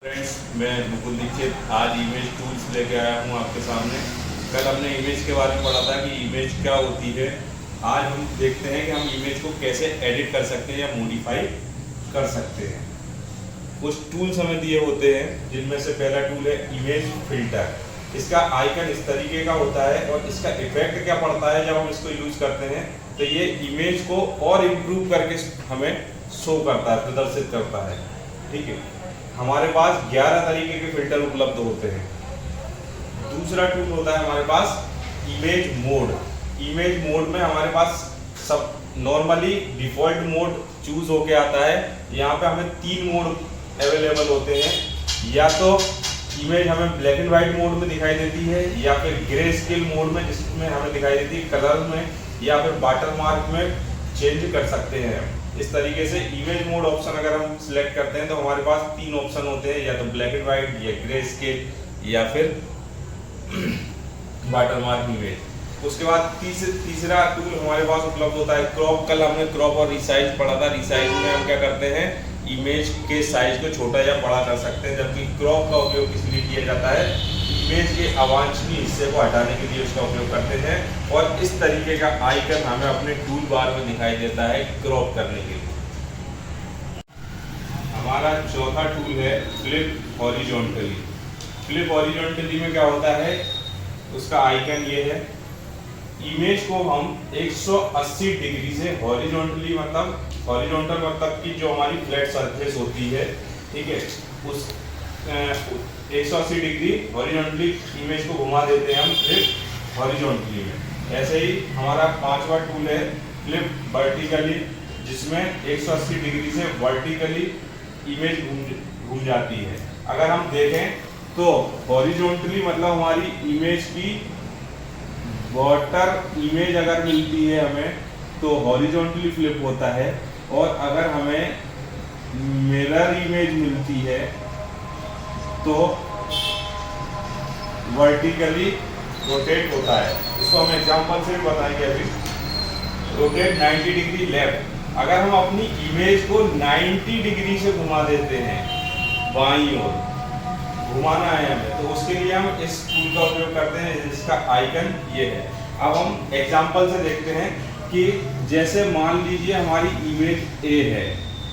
Friends, मैं मुकुल दीक्षित आज image tools लेके आया हूँ आपके सामने। कल हमने इमेज के बारे में पढ़ा था कि इमेज क्या होती है। आज हम देखते हैं कि हम इमेज को कैसे एडिट कर सकते हैं या मॉडिफाई कर सकते हैं। कुछ टूल्स हमें दिए होते हैं जिनमें से पहला टूल है इमेज फिल्टर। इसका आइकन इस तरीके का होता है और इसका इफेक्ट क्या पड़ता है जब हम इसको यूज करते हैं तो ये इमेज को और इम्प्रूव करके हमें शो करता है, प्रदर्शित करता है। ठीक है, हमारे पास 11 तरीके के फिल्टर उपलब्ध होते हैं। दूसरा टूल होता है हमारे पास इमेज मोड। इमेज मोड में हमारे पास सब नॉर्मली डिफॉल्ट मोड चूज होके आता है। यहाँ पे हमें 3 मोड अवेलेबल होते हैं, या तो इमेज हमें ब्लैक एंड व्हाइट मोड में दिखाई देती है, या फिर ग्रे स्केल मोड में जिसमें हमें दिखाई देती है कलर में, या फिर वाटरमार्क में चेंज कर सकते हैं। इस तरीके से इमेज मोड ऑप्शन अगर हम सिलेक्ट करते हैं तो हमारे पास 3 ऑप्शन होते हैं, या तो ब्लैक एंड व्हाइट, या ग्रे स्केल, या फिर वाटरमार्क इमेज। उसके बाद तीसरा टूल हमारे पास उपलब्ध होता है क्रॉप। कल हमने क्रॉप और रिसाइज पढ़ा था। रिसाइज में हम क्या करते हैं, इमेज के साइज को छोटा या बड़ा कर सकते हैं, जबकि क्रॉप का उपयोग इसलिए किया जाता है इमेज के अवांछनीय हिस्से को हटाने के लिए उसका उपयोग करते हैं। और इस तरीके का आइकन हमें अपने टूल बार में दिखाई देता है क्रॉप करने के लिए। हमारा चौथा टूल है फ्लिप हॉरिजॉन्टली। फ्लिप हॉरिजॉन्टली में क्या होता है, उसका आइकन ये है। इमेज को हम 180 डिग्री से हॉरिजॉन्टली मतलब कि जो हमारी फ्लैट सरफेस होती है, ठीक है, उस 180 डिग्री हॉरिजॉन्टली इमेज को घुमा देते हैं हम फ्लिप हॉरिजॉन्टली में। ऐसे ही हमारा 5वां टूल है फ्लिप वर्टिकली, जिसमें 180 डिग्री से वर्टिकली इमेज घूम जाती है। अगर हम देखें तो हॉरिजॉन्टली मतलब हमारी इमेज की वाटर इमेज अगर मिलती है हमें तो हॉरिजॉन्टली फ्लिप होता है, और अगर हमें मिरर इमेज मिलती है तो वर्टिकली रोटेट होता है। इसको हम एग्जांपल से भी बताएंगे अभी। रोटेट 90 डिग्री लेफ्ट, अगर हम अपनी इमेज को 90 डिग्री से घुमा देते हैं बाईं ओर, घुमाना है हमें, तो उसके लिए हम इस टूल का उपयोग करते हैं जिसका आइकन ये है। अब हम एग्जांपल से देखते हैं कि जैसे मान लीजिए हमारी इमेज ए है,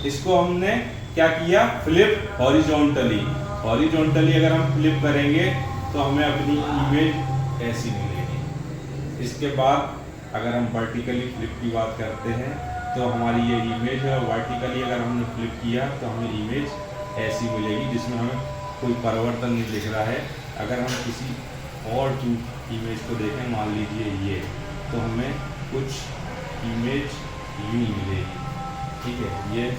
इसको हमने क्या किया, फ्लिप हॉरिजॉन्टली। हॉरिजॉन्टली अगर हम फ्लिप करेंगे तो हमें अपनी इमेज ऐसी मिलेगी। इसके बाद अगर हम वर्टिकली फ्लिप की बात करते हैं तो हमारी ये इमेज है, और वर्टिकली अगर हमने फ्लिप किया तो हमें इमेज ऐसी मिलेगी जिसमें हमें कोई परिवर्तन नहीं दिख रहा है। अगर हम किसी और इमेज को देखें, मान लीजिए ये, तो हमें कुछ इमेज यूँ मिलेगी। ठीक है, ये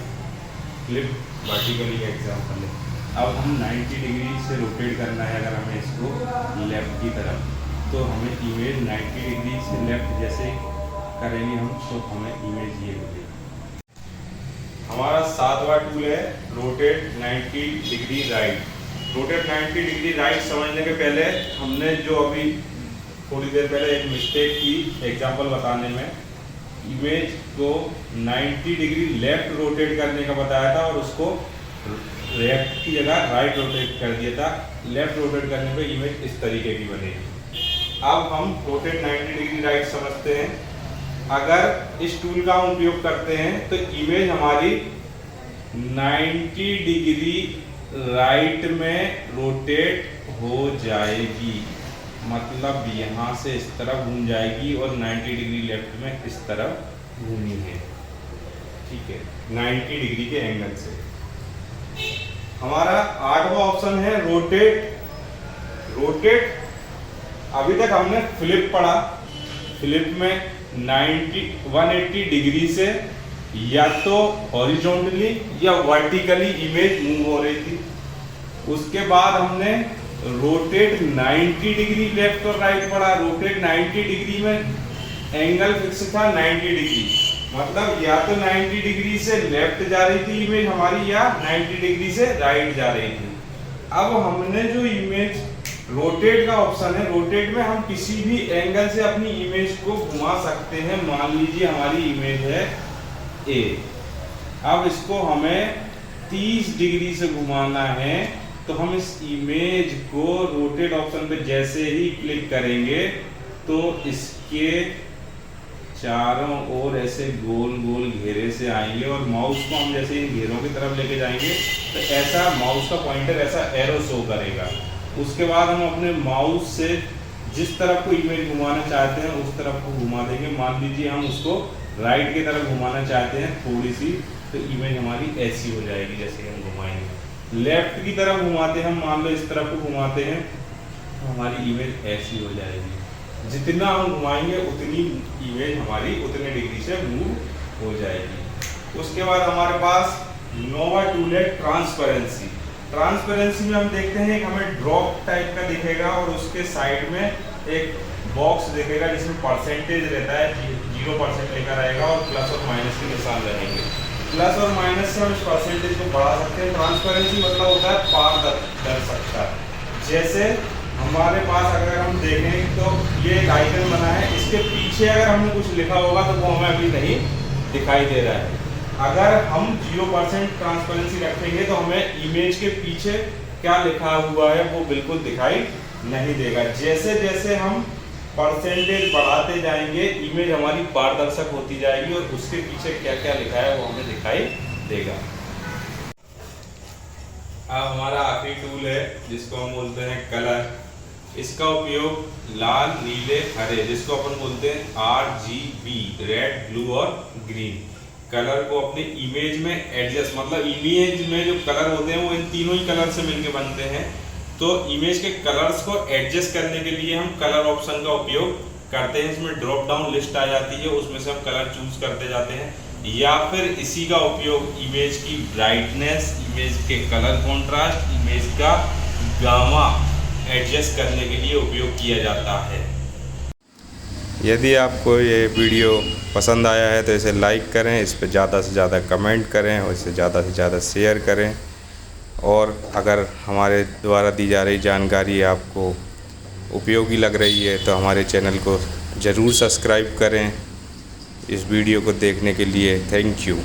फ्लिप वर्टिकली का एग्जाम्पल है। अब हम 90 डिग्री से रोटेट करना है अगर हमें इसको लेफ्ट की तरफ, तो हमें इमेज 90 डिग्री से लेफ्ट जैसे करेंगे हम तो हमें इमेज ये मिलेगी। हमारा 7वां टूल है rotate 90 degree right. Rotate 90 degree right समझने के पहले हमने जो अभी थोड़ी देर पहले एक मिस्टेक की एग्जांपल बताने में, इमेज को 90 डिग्री लेफ्ट रोटेट करने का बताया था और उसको लेफ्ट की जगह राइट रोटेट कर दिया था। लेफ्ट रोटेट करने पे इमेज इस तरीके की बनेगी। अब हम रोटेट 90 डिग्री राइट समझते हैं। अगर इस टूल का हम उपयोग करते हैं तो इमेज हमारी 90 डिग्री राइट में रोटेट हो जाएगी, मतलब यहाँ से इस तरफ घूम जाएगी और 90 डिग्री लेफ्ट में इस तरफ घूमी है। ठीक है, 90 डिग्री के एंगल से। हमारा 8वां ऑप्शन है रोटेट। रोटेट अभी तक हमने फ्लिप पढ़ा। फ्लिप में 180 डिग्री से या तो हॉरिजॉन्टली या वर्टिकली इमेज मूव हो रही थी। उसके बाद हमने रोटेट 90 डिग्री लेफ्ट और राइट पढ़ा। रोटेट 90 डिग्री में एंगल फिक्स था 90 डिग्री, मतलब या तो 90 डिग्री से लेफ्ट जा रही थी इमेज हमारी, या 90 डिग्री से राइट जा रही थी। अब हमने जो इमेज रोटेट का ऑप्शन है, रोटेट में हम किसी भी एंगल से अपनी इमेज को घुमा सकते हैं। मान लीजिए हमारी इमेज है ए, अब इसको हमें 30 डिग्री से घुमाना है तो हम इस इमेज को रोटेट ऑप्शन पे जैसे ही क्लिक करेंगे तो इसके चारों ओर ऐसे गोल गोल घेरे से आएंगे और माउस को हम जैसे इन घेरों की तरफ लेके जाएंगे तो ऐसा माउस का पॉइंटर ऐसा एरो शो करेगा। उसके बाद हम अपने माउस से जिस तरफ को इमेज घुमाना चाहते हैं उस तरफ को घुमा देंगे। मान लीजिए हम उसको राइट की तरफ घुमाना चाहते हैं थोड़ी सी, तो इमेज हमारी ऐसी हो जाएगी जैसे हम घुमाएंगे। लेफ्ट की तरफ घुमाते हैं, हम मान लो इस तरफ को घुमाते हैं तो हमारी इमेज ऐसी हो जाएगी। जितना हम घुमाएंगे उतनी इमेज हमारी उतने डिग्री से मूव हो जाएगी। उसके बाद हमारे पास नोवा टूल है ट्रांसपेरेंसी। ट्रांसपेरेंसी में हम देखते हैं कि हमें ड्रॉप टाइप का दिखेगा और उसके साइड में एक बॉक्स दिखेगा जिसमें परसेंटेज रहता है, 0% लिखा रहेगा और प्लस और माइनस के निशान रहेंगे। प्लस और माइनस से हम इस परसेंटेज को बढ़ा सकते हैं। ट्रांसपेरेंसी मतलब होता है पारदर्शिता। जैसे हमारे पास अगर हम देखें तो ये एक आइकन बना है, इसके पीछे अगर हमने कुछ लिखा होगा तो वो हमें अभी नहीं दिखाई दे रहा है। अगर हम 0% ट्रांसपेरेंसी रखेंगे तो हमें इमेज के पीछे क्या लिखा हुआ है वो बिल्कुल दिखाई नहीं देगा। जैसे जैसे हम परसेंटेज बढ़ाते जाएंगे इमेज हमारी पारदर्शक होती जाएगी और उसके पीछे क्या क्या लिखा है वो हमें दिखाई देगा। अब हमारा आखिरी टूल है जिसको हम बोलते हैं कलर। इसका उपयोग लाल, नीले, हरे, जिसको अपन बोलते हैं RGB, रेड, ब्लू और ग्रीन, कलर को अपने इमेज में एडजस्ट, मतलब इमेज में जो कलर होते हैं वो इन तीनों ही कलर से मिलके बनते हैं। तो इमेज के कलर्स को एडजस्ट करने के लिए हम कलर ऑप्शन का उपयोग करते हैं। इसमें ड्रॉप डाउन लिस्ट आ जाती है, उसमें से हम कलर चूज करते जाते हैं, या फिर इसी का उपयोग इमेज की ब्राइटनेस, इमेज के कलर कॉन्ट्रास्ट, इमेज का गामा एडजस्ट करने के लिए उपयोग किया जाता है। यदि आपको ये वीडियो पसंद आया है तो इसे लाइक करें, इस पर ज़्यादा से ज़्यादा कमेंट करें और इसे ज़्यादा से ज़्यादा शेयर करें। और अगर हमारे द्वारा दी जा रही जानकारी आपको उपयोगी लग रही है तो हमारे चैनल को ज़रूर सब्सक्राइब करें। इस वीडियो को देखने के लिए थैंक यू।